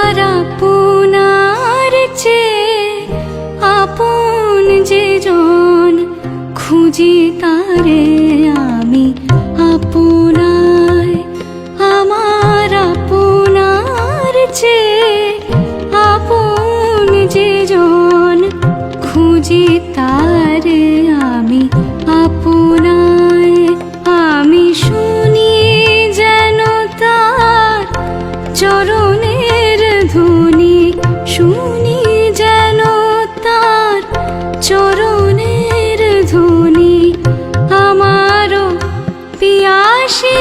আপনার চেয়ে আপন যে জন, খুঁজি তারে আমি আপনায়। আমার আপনার চেয়ে আপন যে জন, খুঁজি তারে আমি আপনায়। আমি শুনি যেন তার চরণের ধ্বনি, শুনি যেন তার চরণের ধ্বনি। আমারও পিয়াসী